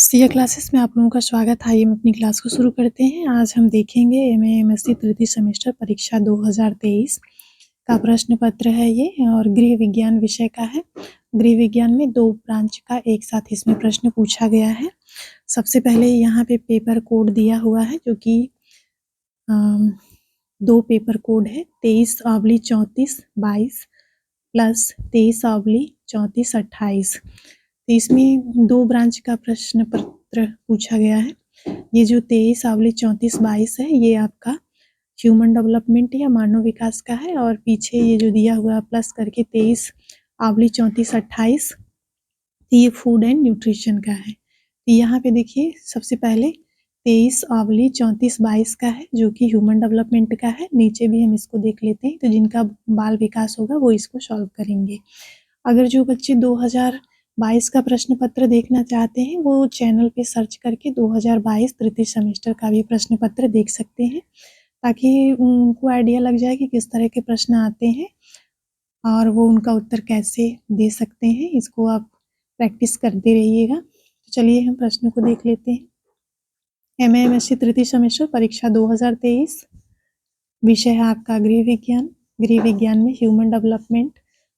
Siya classes में आप लोगों का स्वागत है। आइए हम अपनी क्लास को शुरू करते हैं। आज हम देखेंगे एमए एमएससी तृतीय सेमेस्टर परीक्षा 2023 का प्रश्न पत्र है ये और गृह विज्ञान विषय का है। गृह विज्ञान में 2 ब्रांच का एक साथ इसमें प्रश्न पूछा गया है। सबसे पहले यहाँ पे पेपर कोड दिया हुआ है जो कि 2 पेपर कोड है 23/34/22 प्लस 23/34/28। तो इसमें 2 ब्रांच का प्रश्न पत्र पूछा गया है। ये जो 23/34/22 है ये आपका ह्यूमन डेवलपमेंट या मानव विकास का है और पीछे ये जो दिया हुआ है प्लस करके 23/34/28 ये फूड एंड न्यूट्रिशन का है। तो यहाँ पे देखिए सबसे पहले 23/34/22 का है जो कि ह्यूमन डेवलपमेंट का है। नीचे भी हम इसको देख लेते हैं। तो जिनका बाल विकास होगा वो इसको सॉल्व करेंगे। अगर जो बच्चे 2022 का प्रश्न पत्र देखना चाहते हैं वो चैनल पे सर्च करके 2022 तृतीय सेमेस्टर का भी प्रश्न पत्र देख सकते हैं ताकि उनको आइडिया लग जाए कि किस तरह के प्रश्न आते हैं और वो उनका उत्तर कैसे दे सकते हैं। इसको आप प्रैक्टिस करते रहिएगा। तो चलिए हम प्रश्नों को देख लेते हैं। एमए एमएससी तृतीय सेमेस्टर परीक्षा 2023 विषय है आपका गृह विज्ञान। गृह विज्ञान में ह्यूमन डेवलपमेंट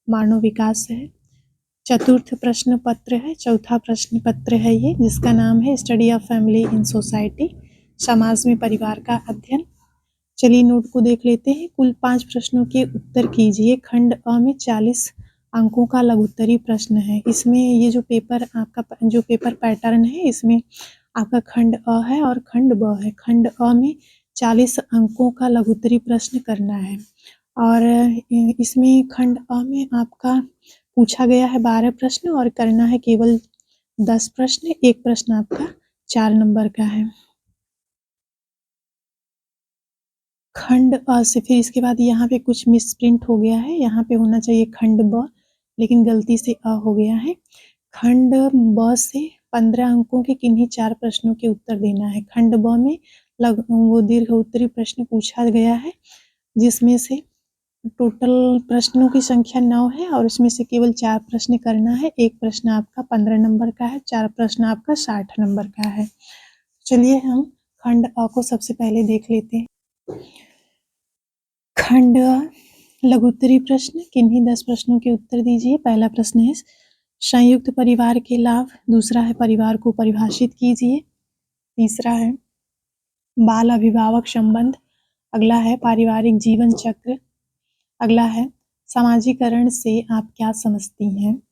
मानव विकास है। चतुर्थ प्रश्न पत्र है, चौथा प्रश्न पत्र है ये जिसका नाम है study of family in society, समाज में परिवार का अध्ययन। चलिए नोट को देख लेते हैं। कुल 5 प्रश्नों के उत्तर कीजिए। खंड अ में 40 अंकों का लघुत्तरीय प्रश्न है। इसमें ये जो पेपर पैटर्न है इसमें आपका खंड अ है और खंड ब है। खंड अ में 40 अंकों का लघुत्तरीय प्रश्न करना है और इसमें खंड अ में आपका पूछा गया है 12 प्रश्न और करना है केवल 10 प्रश्न। एक प्रश्न आपका 4 नंबर का है। खंड अ से फिर इसके बाद यहाँ पे कुछ मिसप्रिंट हो गया है। यहाँ पे होना चाहिए खंड ब लेकिन गलती से अ हो गया है। खंड ब से 15 अंकों के किन्हीं 4 प्रश्नों के उत्तर देना है। खंड ब में वो दीर्घ उत्तरीय प्रश्न पूछा गया है जिसमें से टोटल प्रश्नों की संख्या 9 है और उसमें से केवल 4 प्रश्न करना है। एक प्रश्न आपका 15 नंबर का है, 4 प्रश्न आपका 60 नंबर का है। चलिए हम खंड अ को सबसे पहले देख लेते हैं। खंड अ लघुत्तरीय प्रश्न, किन्हीं 10 प्रश्नों के उत्तर दीजिए। पहला प्रश्न है संयुक्त परिवार के लाभ। दूसरा है परिवार को परिभाषित कीजिए। तीसरा है बाल अभिभावक संबंध। अगला है पारिवारिक जीवन चक्र। अगला है समाजीकरण से आप क्या समझती हैं।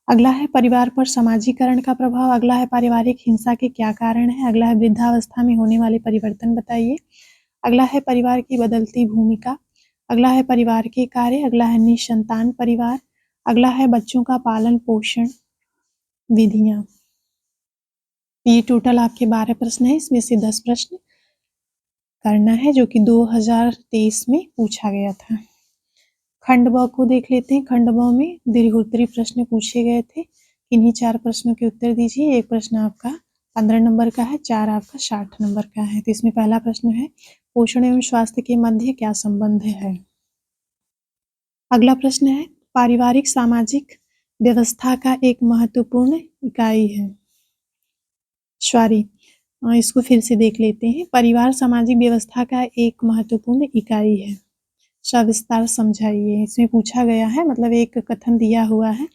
अगला है परिवार पर समाजीकरण का प्रभाव। अगला है पारिवारिक हिंसा के क्या कारण है। अगला है वृद्धावस्था में होने वाले परिवर्तन बताइए। अगला है परिवार की बदलती भूमिका। अगला है परिवार के कार्य। अगला है निसंतान परिवार। अगला है बच्चों का पालन पोषण विधियां। ये टोटल आपके 12 प्रश्न है। इसमें से 10 प्रश्न करना है जो कि 2023 में पूछा गया था। खंड ब को देख लेते हैं। खंड ब में दीर्घोत्तरीय प्रश्न पूछे गए थे। इन्हीं 4 प्रश्नों के उत्तर दीजिए। एक प्रश्न आपका 15 नंबर का है, 4 आपका 60 नंबर का है। तो इसमें पहला प्रश्न है पोषण एवं स्वास्थ्य के मध्य क्या संबंध है। अगला प्रश्न है पारिवारिक सामाजिक व्यवस्था का एक महत्वपूर्ण इकाई है। इसको फिर से देख लेते हैं। परिवार सामाजिक व्यवस्था का एक महत्वपूर्ण इकाई है। सविस्तार समझाइए। इसमें पूछा गया है, मतलब एक कथन दिया हुआ है।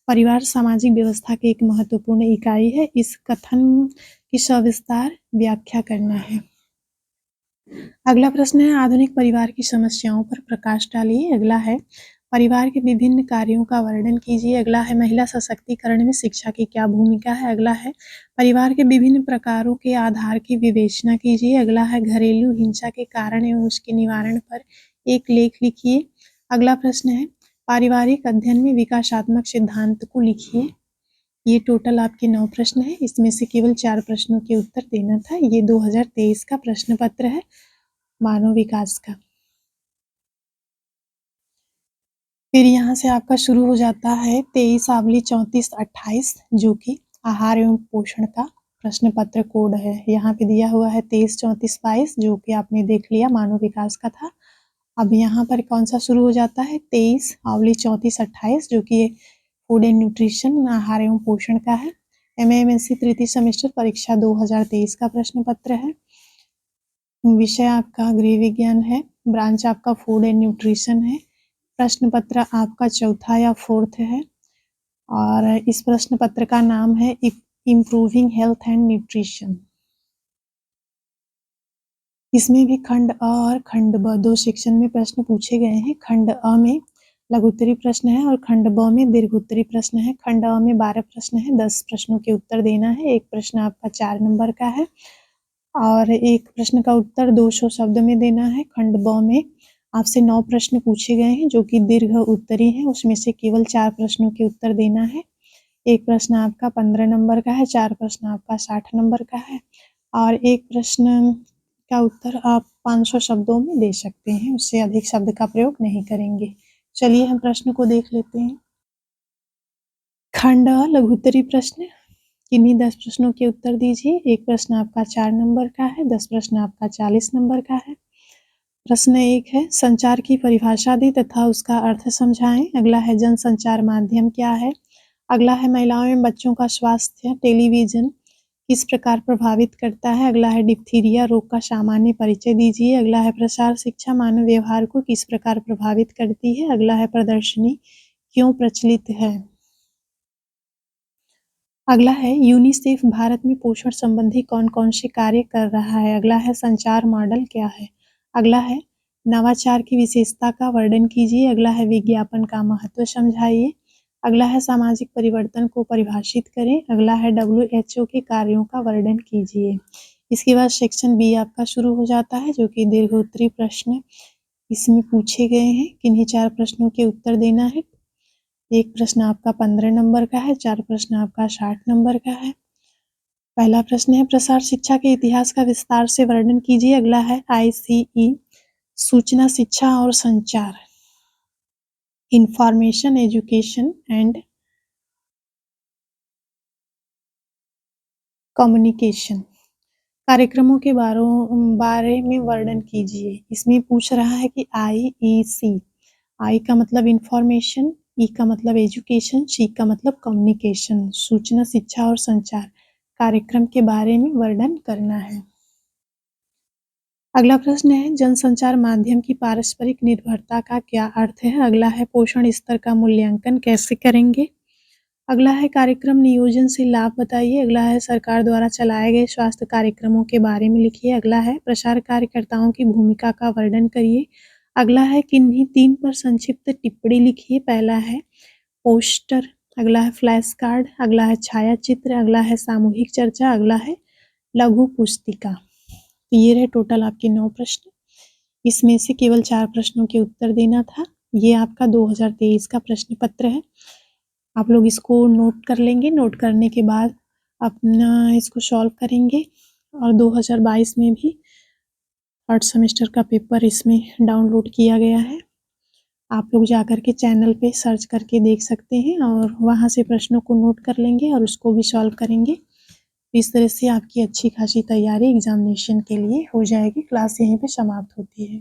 परिवार सामाजिक व्यवस्था की एक महत्वपूर्ण इकाई है। इस कथन की सविस्तार व्याख्या करना है। अगला प्रश्न है आधुनिक परिवार की समस्याओं पर प्रकाश डालिए। अगला है परिवार के विभिन्न कार्यों का वर्णन कीजिए। अगला है महिला सशक्तिकरण में शिक्षा की क्या भूमिका है। अगला है परिवार के विभिन्न प्रकारों के आधार की विवेचना कीजिए। अगला है घरेलू हिंसा के कारण एवं उसके निवारण पर एक लेख लिखिए। अगला प्रश्न है पारिवारिक अध्ययन में विकासात्मक सिद्धांत को लिखिए। ये टोटल आपके 9 प्रश्न है। इसमें से केवल 4 प्रश्नों के उत्तर देना था। ये 2023 का प्रश्न पत्र है मानव विकास का। फिर यहाँ से आपका शुरू हो जाता है 23/34/28 जो कि आहार एवं पोषण का प्रश्न पत्र कोड है। यहाँ पे दिया हुआ है 23/34/22 जो कि आपने देख लिया मानव विकास का था। अब यहाँ पर कौन सा शुरू हो जाता है 23/34/28 जो कि फूड एंड न्यूट्रिशन आहार एवं पोषण का है। MAMSC तृतीय सेमेस्टर परीक्षा 2023 का प्रश्न पत्र है। विषय आपका गृह विज्ञान है, ब्रांच आपका फूड एंड न्यूट्रिशन है। प्रश्न पत्र आपका चौथा या फोर्थ है और इस प्रश्न पत्र का नाम है इम्प्रूविंग हेल्थ एंड न्यूट्रिशन। इसमें भी खंड अ और खंड ब 2 सेक्शन में प्रश्न पूछे गए हैं। खंड अ में लघुत्तरी प्रश्न है और खंड ब में दीर्घोत्तरी प्रश्न है। खंड अ में 12 प्रश्न है, 10 प्रश्नों के उत्तर देना है। एक प्रश्न आपका 4 नंबर का है और एक प्रश्न का उत्तर 200 शब्द में देना है। खंड ब में आपसे 9 प्रश्न पूछे गए हैं जो कि दीर्घ उत्तरी हैं, उसमें से केवल 4 प्रश्नों के उत्तर देना है। एक प्रश्न आपका 15 नंबर का है, 4 प्रश्न आपका 60 नंबर का है और एक प्रश्न का उत्तर आप 500 शब्दों में दे सकते हैं, उससे अधिक शब्द का प्रयोग नहीं करेंगे। चलिए हम प्रश्न को देख लेते हैं। खंड अ लघुत्तरी प्रश्न, किन्हीं 10 प्रश्नों के उत्तर दीजिए। एक प्रश्न आपका 4 नंबर का है, 10 प्रश्न आपका 40 नंबर का है। प्रश्न 1 है, संचार की परिभाषा दी तथा उसका अर्थ समझाएं। अगला है जनसंचार माध्यम क्या है। अगला है महिलाओं एवं बच्चों का स्वास्थ्य टेलीविजन किस प्रकार प्रभावित करता है। अगला है डिप्थीरिया रोग का सामान्य परिचय दीजिए। अगला है प्रसार शिक्षा मानव व्यवहार को किस प्रकार प्रभावित करती है। अगला है प्रदर्शनी क्यों प्रचलित है। अगला है यूनिसेफ भारत में पोषण संबंधी कौन कौन से कार्य कर रहा है। अगला है संचार मॉडल क्या है। अगला है नवाचार की विशेषता का वर्णन कीजिए। अगला है विज्ञापन का महत्व समझाइए। अगला है सामाजिक परिवर्तन को परिभाषित करें। अगला है WHO के कार्यों का वर्णन कीजिए। इसके बाद सेक्शन बी आपका शुरू हो जाता है जो कि दीर्घोत्तरी प्रश्न इसमें पूछे गए हैं। किन्हीं 4 प्रश्नों के उत्तर देना है। एक प्रश्न आपका 15 नंबर का है, 4 प्रश्न आपका 60 नंबर का है। पहला प्रश्न है प्रसार शिक्षा के इतिहास का विस्तार से वर्णन कीजिए। अगला है ICE सूचना शिक्षा और संचार इंफॉर्मेशन एजुकेशन एंड कम्युनिकेशन कार्यक्रमों के बारे में वर्णन कीजिए। इसमें पूछ रहा है कि IEC, आई का मतलब इंफॉर्मेशन, ई का मतलब एजुकेशन, सी का मतलब कम्युनिकेशन, सूचना शिक्षा और संचार कार्यक्रम के बारे में वर्णन करना है। अगला प्रश्न है जनसंचार माध्यम की पारस्परिक निर्भरता का क्या अर्थ है। अगला है पोषण स्तर का मूल्यांकन कैसे करेंगे। अगला है कार्यक्रम नियोजन से लाभ बताइए। अगला है सरकार द्वारा चलाए गए स्वास्थ्य कार्यक्रमों के बारे में लिखिए। अगला है प्रसार कार्यकर्ताओं की भूमिका का वर्णन करिए। अगला है किन्हीं 3 पर संक्षिप्त टिप्पणी लिखिए। पहला है पोस्टर, अगला है फ्लैश कार्ड, अगला है छायाचित्र, अगला है सामूहिक चर्चा, अगला है लघु पुस्तिका। तो ये रहे टोटल आपके 9 प्रश्न। इसमें से केवल 4 प्रश्नों के उत्तर देना था। ये आपका 2023 का प्रश्न पत्र है। आप लोग इसको नोट कर लेंगे। नोट करने के बाद अपना इसको सॉल्व करेंगे और 2022 में भी 3rd सेमेस्टर का पेपर इसमें डाउनलोड किया गया है। आप लोग जाकर के चैनल पे सर्च करके देख सकते हैं और वहाँ से प्रश्नों को नोट कर लेंगे और उसको भी सॉल्व करेंगे। इस तरह से आपकी अच्छी खासी तैयारी एग्जामिनेशन के लिए हो जाएगी। क्लास यहीं पे समाप्त होती है।